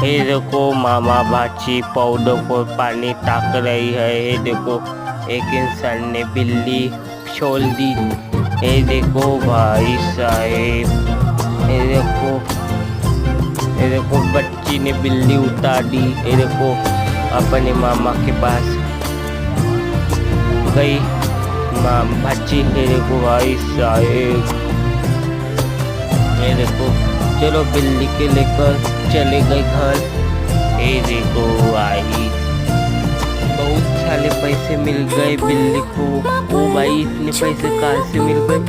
ये देखो मामा भाची पौधों को पानी ताक रही है। ये देखो एक इंसान ने बिल्ली छोड़ दी। ये देखो भाई साहेब, ये देखो बच्ची ने बिल्ली उतार दी। ये देखो अपने मामा के पास गई भाची। ये देखो भाई साहेब, ये देखो चलो बिल्ली के लेकर चले गए घर। ये देखो भाई बहुत सारे पैसे मिल गए बिल्ली को। ओ भाई इतने पैसे कहाँ से मिल गए?